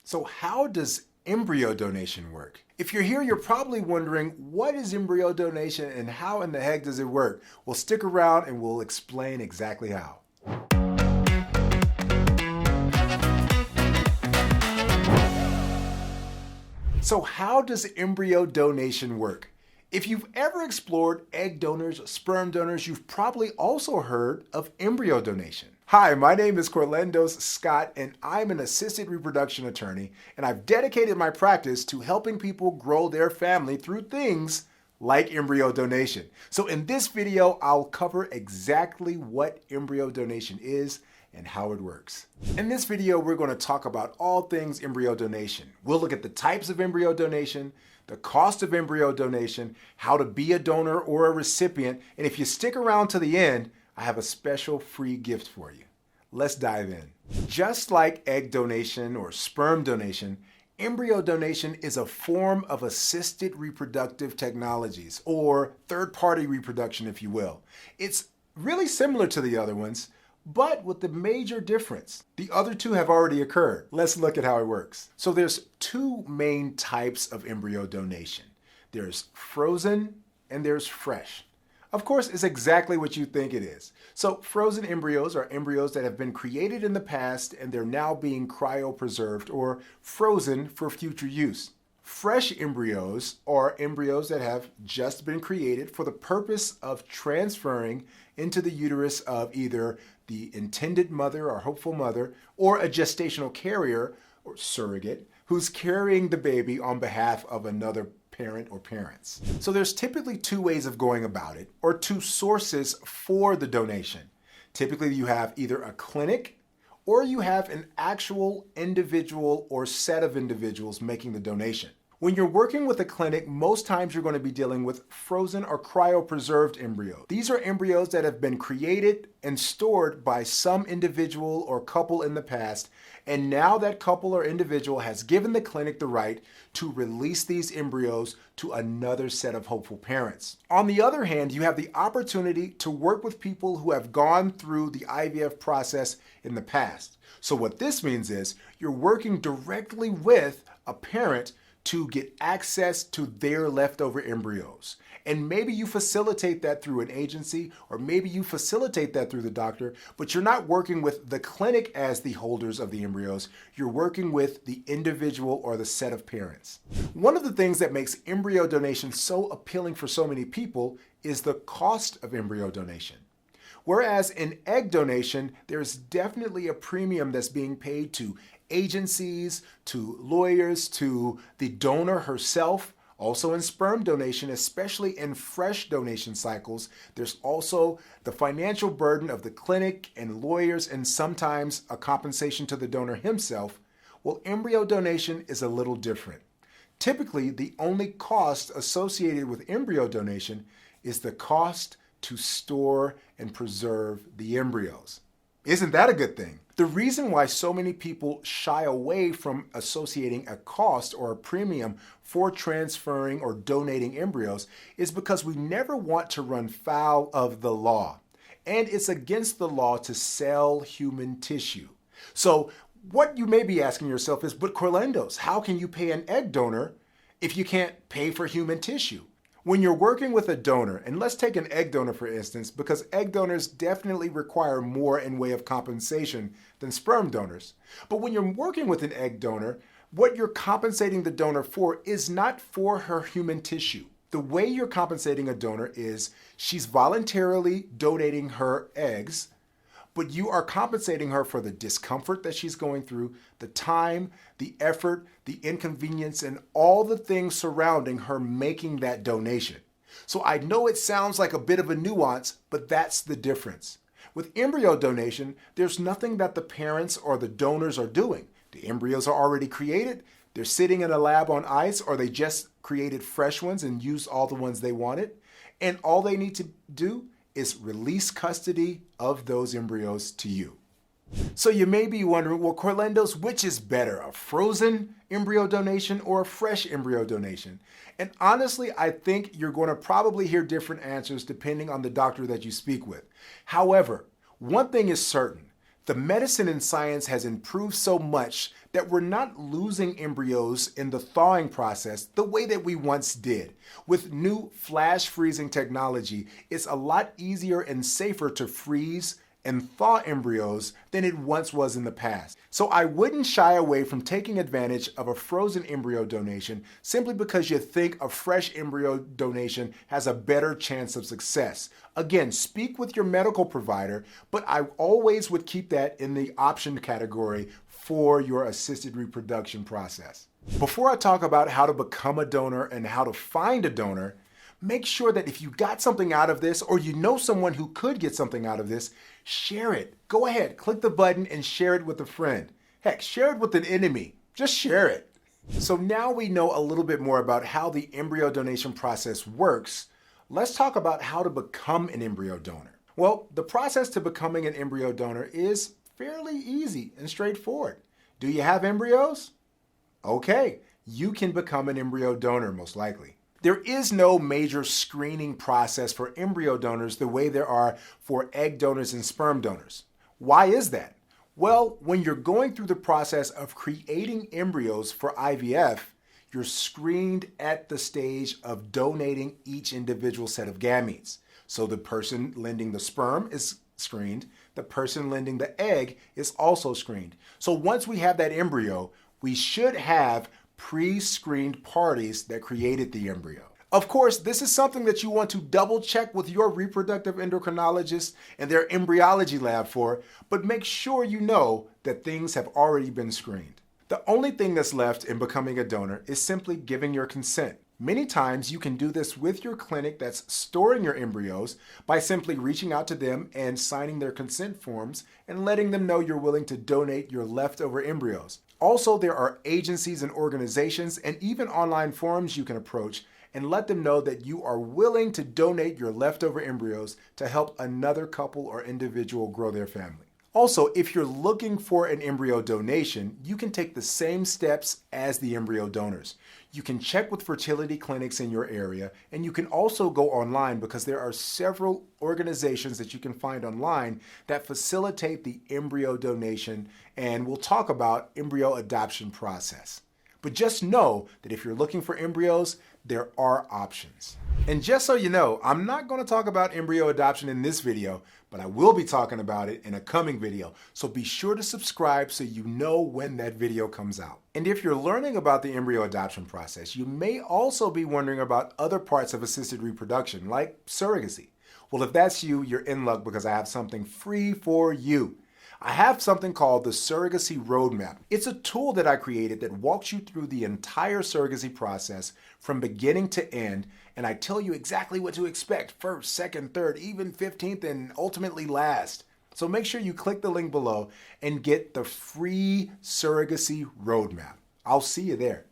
So how does embryo donation work? If you're here, you're probably wondering, what is embryo donation and how in the heck does it work? Well, stick around and we'll explain exactly how. So how does embryo donation work? If you've ever explored egg donors, sperm donors, you've probably also heard of embryo donation. Hi, my name is Corlandos Scott, and I'm an assisted reproduction attorney, and I've dedicated my practice to helping people grow their family through things like embryo donation. So in this video, I'll cover exactly what embryo donation is and how it works. In this video, we're going to talk about all things embryo donation. We'll look at the types of embryo donation, the cost of embryo donation, how to be a donor or a recipient, and if you stick around to the end, I have a special free gift for you. Let's dive in. Just like egg donation or sperm donation, embryo donation is a form of assisted reproductive technologies, or third-party reproduction, if you will. It's really similar to the other ones, but with the major difference. The other two have already occurred. Let's look at how it works. So there's two main types of embryo donation. There's frozen and there's fresh. Of course, it's exactly what you think it is. So frozen embryos are embryos that have been created in the past and they're now being cryopreserved or frozen for future use. Fresh embryos are embryos that have just been created for the purpose of transferring into the uterus of either the intended mother or hopeful mother or a gestational carrier or surrogate who's carrying the baby on behalf of another parent or parents. So there's typically two ways of going about it, or two sources for the donation. Typically you have either a clinic or you have an actual individual or set of individuals making the donation. When you're working with a clinic, most times you're going to be dealing with frozen or cryopreserved embryos. These are embryos that have been created and stored by some individual or couple in the past, and now that couple or individual has given the clinic the right to release these embryos to another set of hopeful parents. On the other hand, you have the opportunity to work with people who have gone through the IVF process in the past. So what this means is you're working directly with a parent to get access to their leftover embryos. And maybe you facilitate that through an agency, or maybe you facilitate that through the doctor, but you're not working with the clinic as the holders of the embryos. You're working with the individual or the set of parents. One of the things that makes embryo donation so appealing for so many people is the cost of embryo donation. Whereas in egg donation, there's definitely a premium that's being paid to agencies, to lawyers, to the donor herself. Also in sperm donation, especially in fresh donation cycles, there's also the financial burden of the clinic and lawyers and sometimes a compensation to the donor himself. Well, embryo donation is a little different. Typically, the only cost associated with embryo donation is the cost to store and preserve the embryos. Isn't that a good thing? The reason why so many people shy away from associating a cost or a premium for transferring or donating embryos is because we never want to run foul of the law. And it's against the law to sell human tissue. So what you may be asking yourself is, but Corlandos, how can you pay an egg donor if you can't pay for human tissue? When you're working with a donor, and let's take an egg donor for instance, because egg donors definitely require more in way of compensation than sperm donors. But when you're working with an egg donor, what you're compensating the donor for is not for her human tissue. The way you're compensating a donor is she's voluntarily donating her eggs, but you are compensating her for the discomfort that she's going through, the time, the effort, the inconvenience, and all the things surrounding her making that donation. So I know it sounds like a bit of a nuance, but that's the difference. With embryo donation, there's nothing that the parents or the donors are doing. The embryos are already created, they're sitting in a lab on ice, or they just created fresh ones and used all the ones they wanted. And all they need to do is release custody of those embryos to you. So you may be wondering, well, Corlandos, which is better, a frozen embryo donation or a fresh embryo donation? And honestly, I think you're going to probably hear different answers depending on the doctor that you speak with. However, one thing is certain, The medicine and science has improved so much that we're not losing embryos in the thawing process the way that we once did. With new flash freezing technology, it's a lot easier and safer to freeze and thaw embryos than it once was in the past. So I wouldn't shy away from taking advantage of a frozen embryo donation simply because you think a fresh embryo donation has a better chance of success. Again, speak with your medical provider, but I always would keep that in the option category for your assisted reproduction process. Before I talk about how to become a donor and how to find a donor, make sure that if you got something out of this or you know someone who could get something out of this, share it. Go ahead, click the button and share it with a friend. Heck, share it with an enemy. Just share it. So now we know a little bit more about how the embryo donation process works. Let's talk about how to become an embryo donor. Well, the process to becoming an embryo donor is fairly easy and straightforward. Do you have embryos? Okay, you can become an embryo donor most likely. There is no major screening process for embryo donors the way there are for egg donors and sperm donors. Why is that? Well, when you're going through the process of creating embryos for IVF, you're screened at the stage of donating each individual set of gametes. So the person lending the sperm is screened, the person lending the egg is also screened. So once we have that embryo, we should have pre-screened parties that created the embryo. Of course, this is something that you want to double check with your reproductive endocrinologist and their embryology lab for, but make sure you know that things have already been screened. The only thing that's left in becoming a donor is simply giving your consent. Many times you can do this with your clinic that's storing your embryos by simply reaching out to them and signing their consent forms and letting them know you're willing to donate your leftover embryos. Also, there are agencies and organizations and even online forums you can approach and let them know that you are willing to donate your leftover embryos to help another couple or individual grow their family. Also, if you're looking for an embryo donation, you can take the same steps as the embryo donors. You can check with fertility clinics in your area, and you can also go online because there are several organizations that you can find online that facilitate the embryo donation, and we'll talk about embryo adoption process. But just know that if you're looking for embryos, there are options. And just so you know, I'm not going to talk about embryo adoption in this video, but I will be talking about it in a coming video. So be sure to subscribe so you know when that video comes out. And if you're learning about the embryo adoption process, you may also be wondering about other parts of assisted reproduction, like surrogacy. Well, if that's you, you're in luck because I have something free for you. I have something called the Surrogacy Roadmap. It's a tool that I created that walks you through the entire surrogacy process from beginning to end, and I tell you exactly what to expect: first, second, third, even 15th, and ultimately last. So make sure you click the link below and get the free Surrogacy Roadmap. I'll see you there.